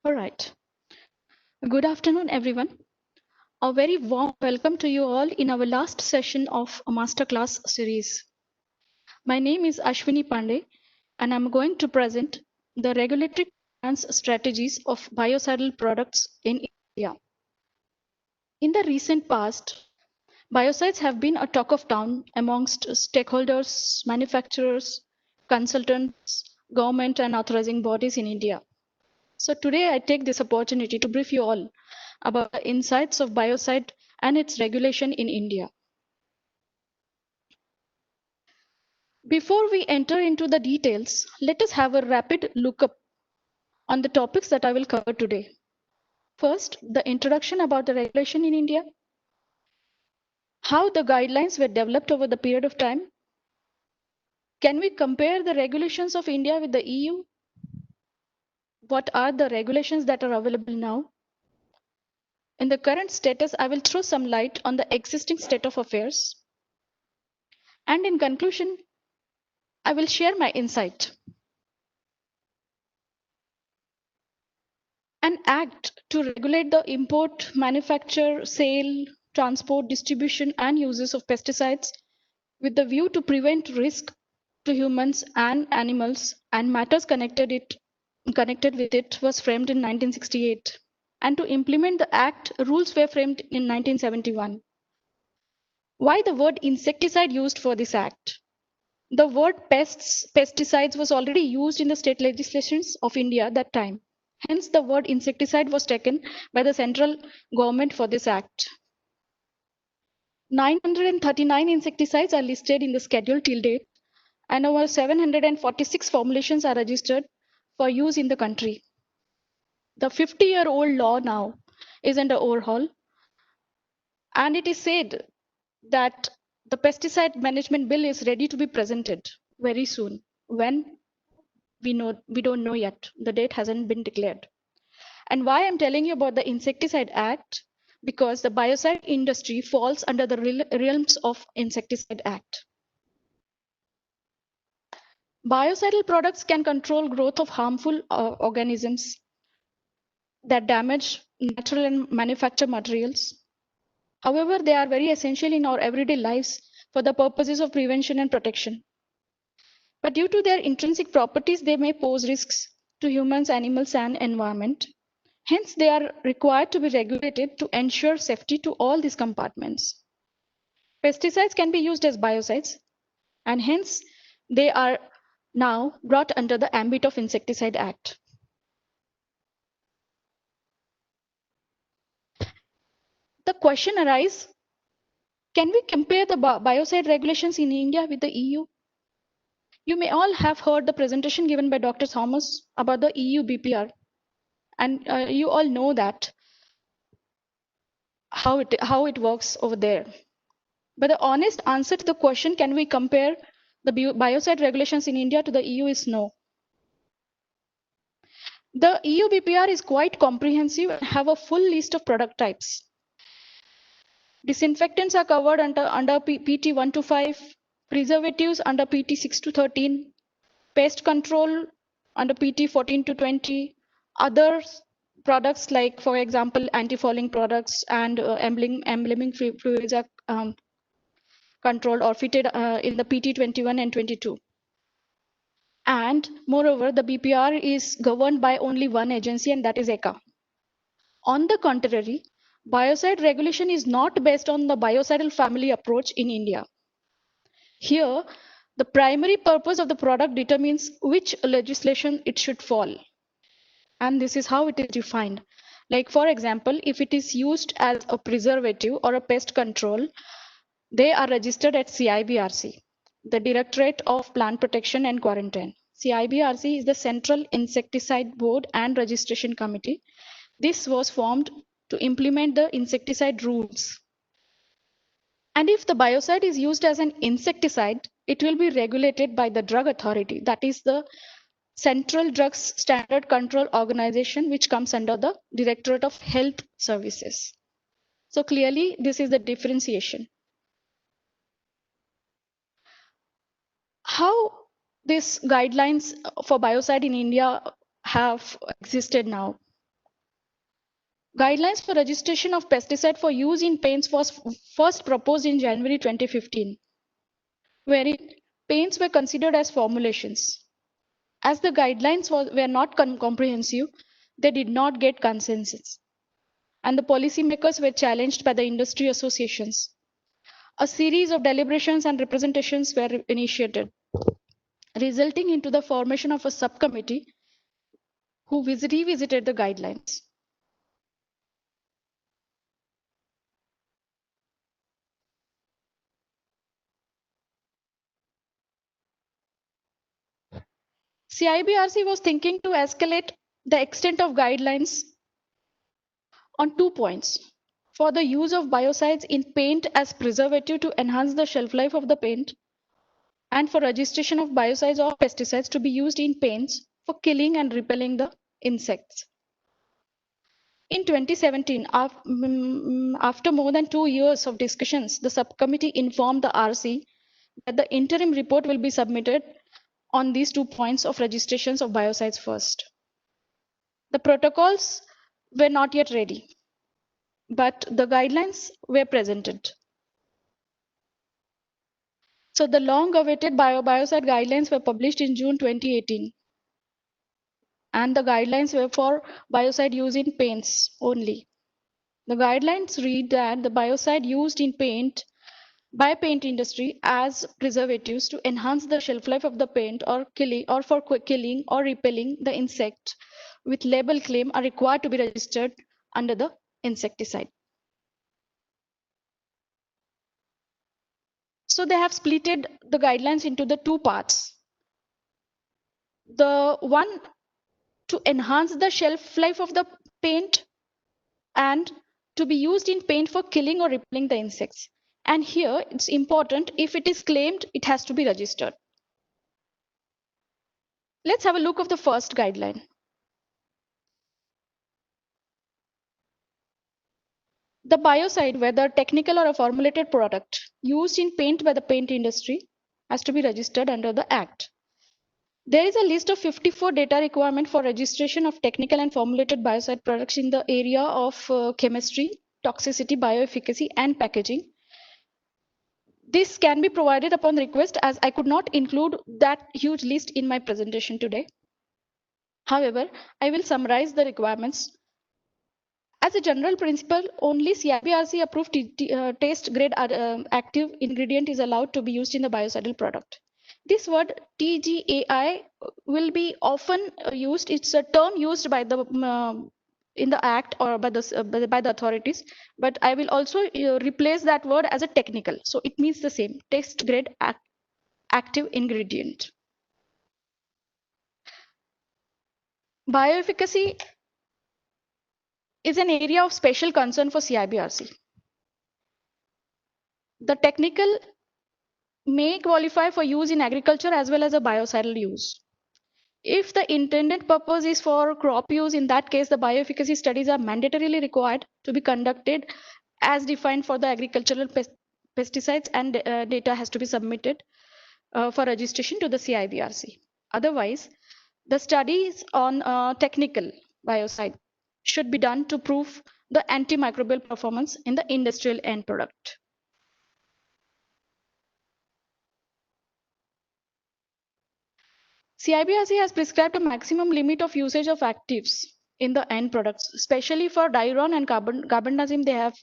All right. Good afternoon, everyone. A very warm welcome to you all in our last session of a masterclass series. My name is Ashwini Pandey, and I'm going to present the regulatory compliance strategies of biocidal products in India. In the recent past, biocides have been a talk of town amongst stakeholders, manufacturers, consultants, government, and authorizing bodies in India. So today I take this opportunity to brief you all about the insights of biocide and its regulation in India. Before we enter into the details, let us have a rapid lookup on the topics that I will cover today. First, the introduction about the regulation in India, how the guidelines were developed over the period of time. Can we compare the regulations of India with the EU? What are the regulations that are available now? In the current status, I will throw some light on the existing state of affairs. And in conclusion, I will share my insight. An act to regulate the import, manufacture, sale, transport, distribution, and uses of pesticides with the view to prevent risk to humans and animals and matters connected with it was framed in 1968. And to implement the act, rules were framed in 1971. Why the word insecticide used for this act? The word pesticides was already used in the state legislations of India at that time. Hence, the word insecticide was taken by the central government for this act. 939 insecticides are listed in the schedule till date, and over 746 formulations are registered for use in the country. The 50-year-old law now is under overhaul, and it is said that the pesticide management bill is ready to be presented very soon. When we don't know yet. The date hasn't been declared. And why I'm telling you about the Insecticide Act? Because the biocide industry falls under the realms of Insecticide Act. Biocidal products can control growth of harmful organisms that damage natural and manufactured materials. However, they are very essential in our everyday lives for the purposes of prevention and protection. But due to their intrinsic properties, they may pose risks to humans, animals, and environment. Hence, they are required to be regulated to ensure safety to all these compartments. Pesticides can be used as biocides, and hence they are now brought under the ambit of Insecticide Act. The question arises, can we compare the biocide regulations in India with the EU? You may all have heard the presentation given by Dr. Thomas about the EU BPR, and you all know that how it works over there. But the honest answer to the question, can we compare the biocide regulations in India to the EU, is no. The EU BPR is quite comprehensive and have a full list of product types. Disinfectants are covered under PT 1 to 5, preservatives under PT 6 to 13, pest control under PT 14 to 20, other products like, for example, anti-fouling products and emblemic fluids are controlled or fitted in the PT 21 and 22. And moreover, the BPR is governed by only one agency, and that is ECHA. On the contrary, biocide regulation is not based on the biocidal family approach in India. Here, the primary purpose of the product determines which legislation it should fall. And this is how it is defined. Like, for example, if it is used as a preservative or a pest control, they are registered at CIBRC, the Directorate of Plant Protection and Quarantine. CIBRC is the Central Insecticide Board and Registration Committee. This was formed to implement the insecticide rules. And if the biocide is used as an insecticide, it will be regulated by the drug authority, that is the Central Drugs Standard Control Organization, which comes under the Directorate of Health Services. So clearly, this is the differentiation. How these guidelines for biocide in India have existed now? Guidelines for registration of pesticide for use in paints was first proposed in January 2015, wherein paints were considered as formulations. As the guidelines were not comprehensive, they did not get consensus, and the policymakers were challenged by the industry associations. A series of deliberations and representations were initiated, resulting into the formation of a subcommittee who revisited the guidelines. CIBRC was thinking to escalate the extent of guidelines on 2 points. For the use of biocides in paint as preservative to enhance the shelf life of the paint, and for registration of biocides or pesticides to be used in paints for killing and repelling the insects. In 2017, after more than 2 years of discussions, the subcommittee informed the RC that the interim report will be submitted on these 2 points of registrations of biocides first. The protocols were not yet ready, but the guidelines were presented. So the long-awaited biocide guidelines were published in June 2018, and the guidelines were for biocide use in paints only. The guidelines read that the biocide used in paint by paint industry as preservatives to enhance the shelf life of the paint or for killing or repelling the insect with label claim are required to be registered under the insecticide. So they have splitted the guidelines into the 2 parts. The one to enhance the shelf life of the paint and to be used in paint for killing or repelling the insects. And here it's important, if it is claimed, it has to be registered. Let's have a look of the first guideline. The biocide, whether technical or a formulated product used in paint by the paint industry, has to be registered under the Act. There is a list of 54 data requirement for registration of technical and formulated biocide products in the area of chemistry, toxicity, bioefficacy, and packaging. This can be provided upon request, as I could not include that huge list in my presentation today. However, I will summarize the requirements. As a general principle, only CIBRC approved taste grade active ingredient is allowed to be used in the biocidal product. This word TGAI will be often used. It's a term used by the in the act or by the authorities, but I will also replace that word as a technical. So it means the same, taste grade active ingredient. Bioefficacy is an area of special concern for CIBRC. The technical may qualify for use in agriculture as well as a biocidal use. If the intended purpose is for crop use, in that case, the bioefficacy studies are mandatorily required to be conducted as defined for the agricultural pesticides, and data has to be submitted for registration to the CIBRC. Otherwise, the studies on technical biocide should be done to prove the antimicrobial performance in the industrial end product. CIBRC has prescribed a maximum limit of usage of actives in the end products, especially for diuron and carbendazim. They have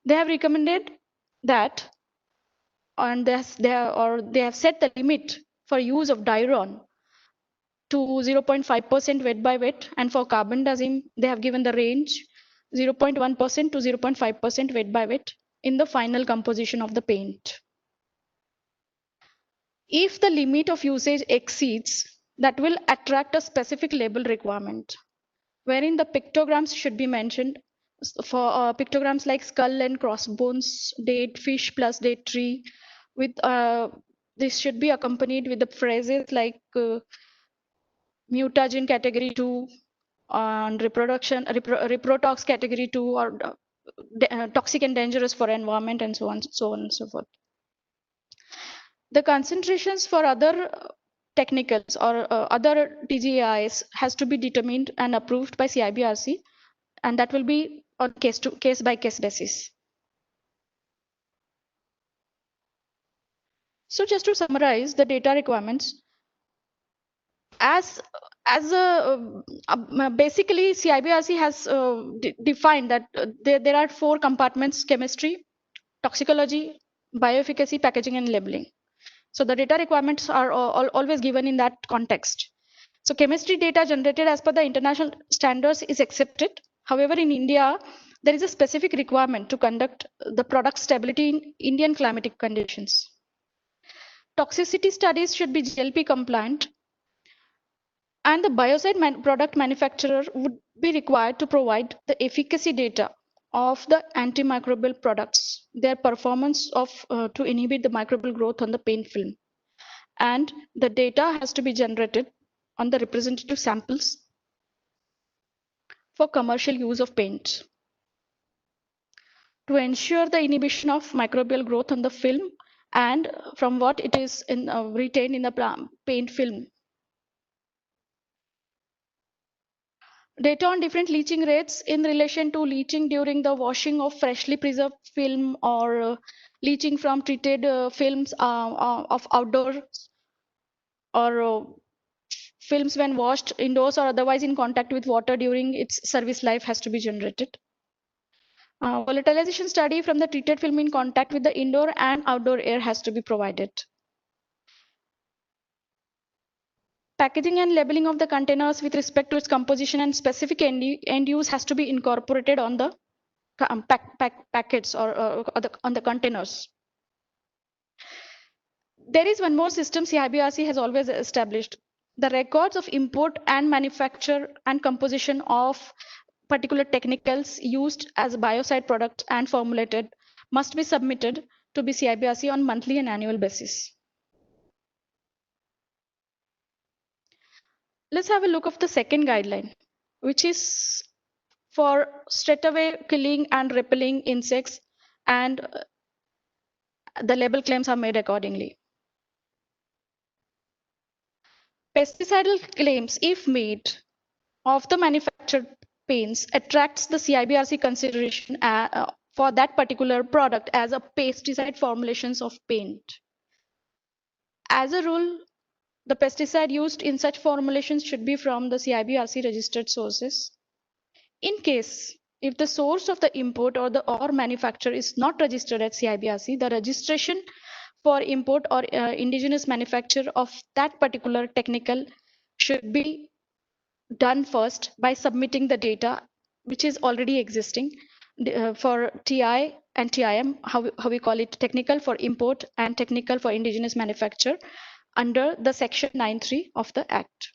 they have recommended that, and they have set the limit for use of diuron to 0.5% weight by weight, and for carbendazim they have given the range 0.1% to 0.5% weight by weight in the final composition of the paint. If the limit of usage exceeds, that will attract a specific label requirement, wherein the pictograms should be mentioned for pictograms like skull and crossbones, date, fish plus date tree. With this should be accompanied with the phrases like mutagen category 2 and reprotox category 2, or toxic and dangerous for environment, and so on and so forth. The concentrations for other technicals or other TGAIs has to be determined and approved by CIBRC and that will be on case by case basis. So just to summarize the data requirements, as basically CIBRC has defined that there are 4 compartments: chemistry, toxicology, bioefficacy, packaging, and labeling. So the data requirements are always given in that context. So chemistry data generated as per the international standards is accepted. However, in India, there is a specific requirement to conduct the product stability in Indian climatic conditions. Toxicity studies should be GLP compliant, and the biocide product manufacturer would be required to provide the efficacy data of the antimicrobial products, their performance of to inhibit the microbial growth on the paint film, and the data has to be generated on the representative samples for commercial use of paint. To ensure the inhibition of microbial growth on the film and from what it is retained in the paint film. Data on different leaching rates in relation to leaching during the washing of freshly preserved film or leaching from treated films of outdoors or films when washed indoors or otherwise in contact with water during its service life has to be generated. Volatilization study from the treated film in contact with the indoor and outdoor air has to be provided. Packaging and labeling of the containers with respect to its composition and specific end use has to be incorporated on the packets or on the containers. There is one more system CIBRC has always established. The records of import and manufacture and composition of particular technicals used as biocide products and formulated must be submitted to CIBRC on monthly and annual basis. Let's have a look of the second guideline, which is for straightaway killing and repelling insects, and the label claims are made accordingly. Pesticidal claims, if made of the manufactured paints, attracts the CIBRC consideration for that particular product as a pesticide formulations of paint. As a rule, the pesticide used in such formulations should be from the CIBRC registered sources. In case if the source of the import or manufacture is not registered at CIBRC, the registration for import or indigenous manufacture of that particular technical should be done first by submitting the data which is already existing for TI and TIM, how we call it, technical for import and technical for indigenous manufacture, under the section 9(3) of the Act.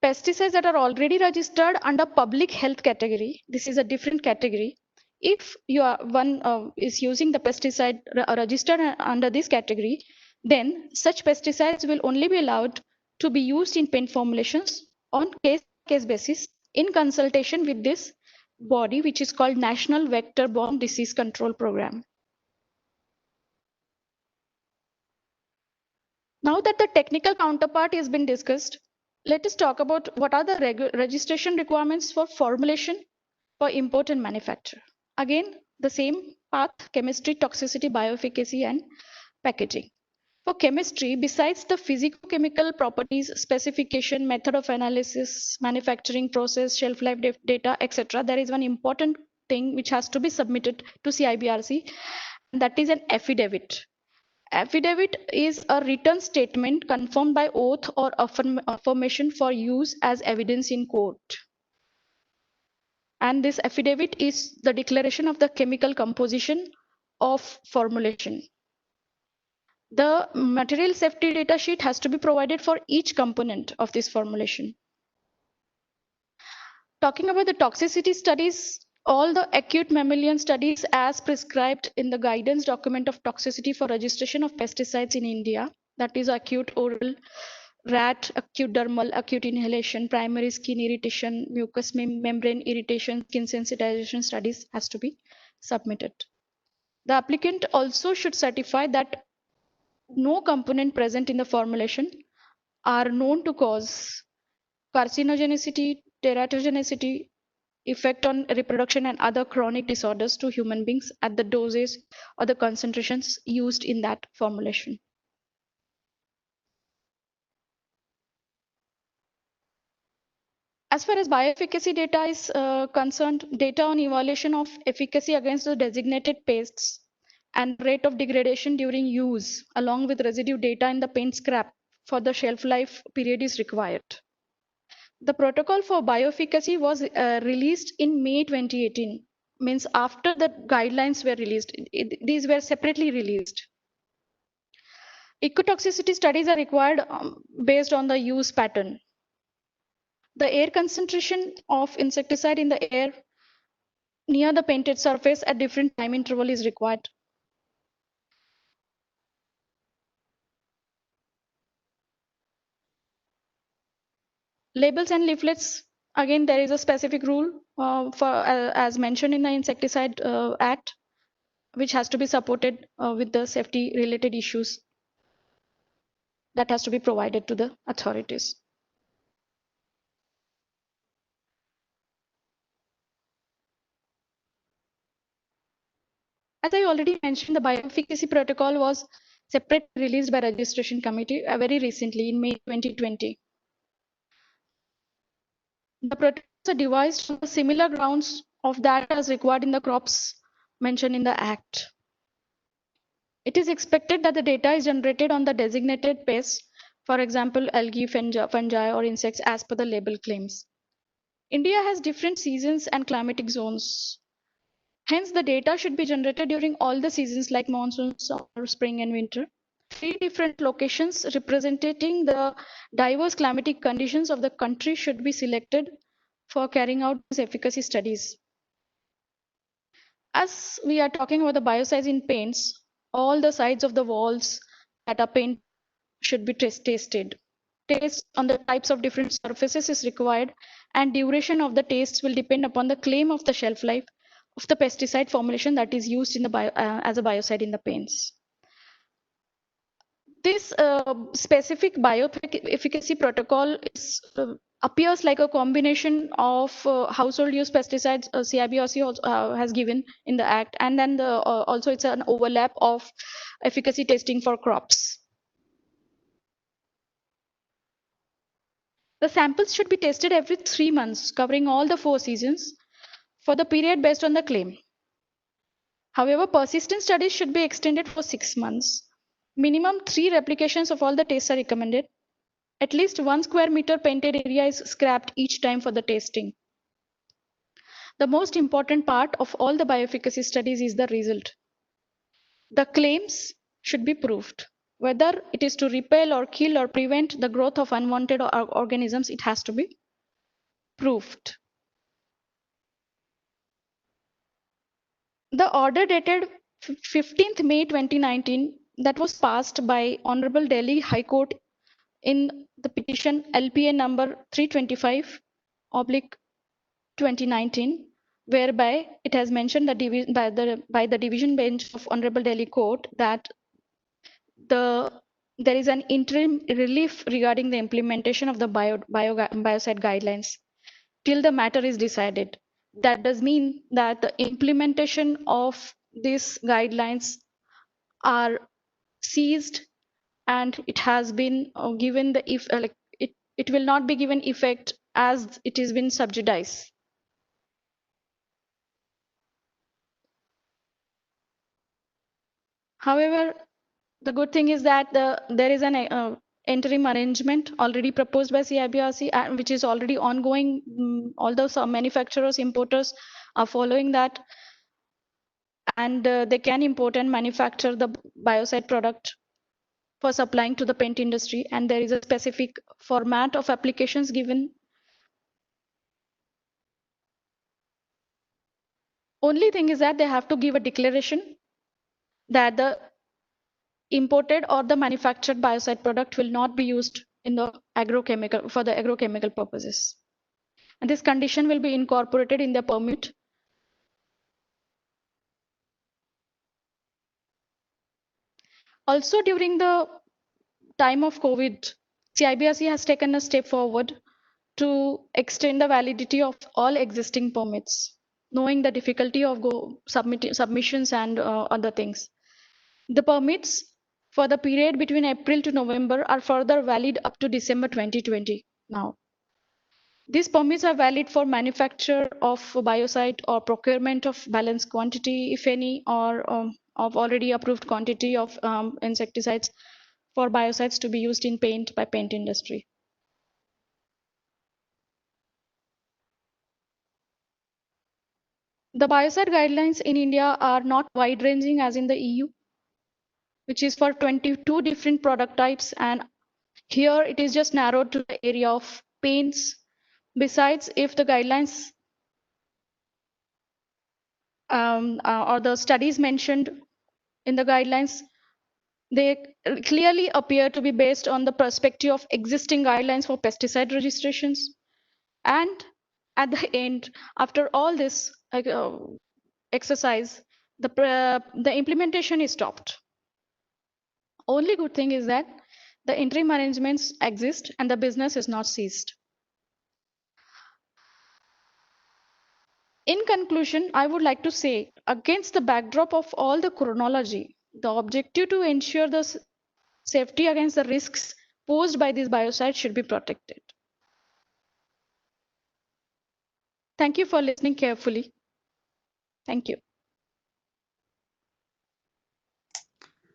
Pesticides that are already registered under public health category, this is a different category. If one is using the pesticide registered under this category, then such pesticides will only be allowed to be used in paint formulations on case basis in consultation with this body, which is called National Vector-Borne Disease Control Program. Now that the technical counterpart has been discussed, let us talk about what are the registration requirements for formulation for import and manufacture. Again, the same path: chemistry, toxicity, bioefficacy, and packaging. For chemistry, besides the physicochemical properties, specification, method of analysis, manufacturing process, shelf life data, etc., there is one important thing which has to be submitted to CIBRC, and that is an affidavit. Affidavit is a written statement confirmed by oath or affirmation for use as evidence in court. And this affidavit is the declaration of the chemical composition of formulation. The material safety data sheet has to be provided for each component of this formulation. Talking about the toxicity studies, all the acute mammalian studies as prescribed in the guidance document of toxicity for registration of pesticides in India, that is acute oral, rat, acute dermal, acute inhalation, primary skin irritation, mucous membrane irritation, skin sensitization studies has to be submitted. The applicant also should certify that no component present in the formulation are known to cause carcinogenicity, teratogenicity, effect on reproduction and other chronic disorders to human beings at the doses or the concentrations used in that formulation. As far as bioefficacy data is concerned, data on evaluation of efficacy against the designated pastes and rate of degradation during use, along with residue data in the paint scrap for the shelf life period is required. The protocol for bioefficacy was released in May 2018, means after the guidelines were released. These were separately released. Ecotoxicity studies are required based on the use pattern. The air concentration of insecticide in the air near the painted surface at different time interval is required. Labels and leaflets, again, there is a specific rule as mentioned in the Insecticide Act, which has to be supported with the safety related issues that has to be provided to the authorities. As I already mentioned, the bioefficacy protocol was separately released by registration committee very recently in May 2020. The protocols are devised on the similar grounds of that as required in the crops mentioned in the Act. It is expected that the data is generated on the designated pests, for example, algae, fungi, or insects, as per the label claims. India has different seasons and climatic zones. Hence, the data should be generated during all the seasons like monsoon, summer, spring, and winter. 3 different locations representing the diverse climatic conditions of the country should be selected for carrying out these efficacy studies. As we are talking about the biocides in paints, all the sides of the walls that are paint should be tasted. Taste on the types of different surfaces is required, and duration of the tastes will depend upon the claim of the shelf life of the pesticide formulation that is used in the as a biocide in the paints. This specific bioefficacy protocol appears like a combination of household use pesticides CIBRC also, has given in the Act, and then also it's an overlap of efficacy testing for crops. The samples should be tested every 3 months, covering all the 4 seasons for the period based on the claim. However, persistent studies should be extended for 6 months. Minimum 3 replications of all the tests are recommended. At least 1 square meter painted area is scrapped each time for the testing. The most important part of all the bioefficacy studies is the result. The claims should be proved. Whether it is to repel or kill or prevent the growth of unwanted organisms, it has to be proved. The order dated 15th May 2019 that was passed by Honorable Delhi High Court in the petition LPA number 325 oblique 2019, whereby it has mentioned by the division bench of Honorable Delhi Court that there is an interim relief regarding the implementation of the biocide guidelines till the matter is decided. That does mean that the implementation of these guidelines are seized, and it has been given the it will not be given effect as it has been subsidized. However, the good thing is that there is an interim arrangement already proposed by CIBRC, which is already ongoing. Although some manufacturers, importers are following that, and they can import and manufacture the biocide product for supplying to the paint industry, and there is a specific format of applications given. Only thing is that they have to give a declaration that the imported or the manufactured biocide product will not be used in the agrochemical for the agrochemical purposes, and this condition will be incorporated in the permit. Also, during the time of COVID, CIBRC has taken a step forward to extend the validity of all existing permits, knowing the difficulty of submissions and other things. The permits for the period between April to November are further valid up to December 2020 now. These permits are valid for manufacture of biocide or procurement of balanced quantity, if any, or of already approved quantity of insecticides for biocides to be used in paint by paint industry. The biocide guidelines in India are not wide-ranging as in the EU, which is for 22 different product types, and here it is just narrowed to the area of paints. Besides, if the guidelines or the studies mentioned in the guidelines, they clearly appear to be based on the perspective of existing guidelines for pesticide registrations. And at the end, after all this exercise, the implementation is stopped. Only good thing is that the interim arrangements exist and the business is not ceased. In conclusion, I would like to say, against the backdrop of all the chronology, the objective to ensure the safety against the risks posed by these biocides should be protected. Thank you for listening carefully. Thank you.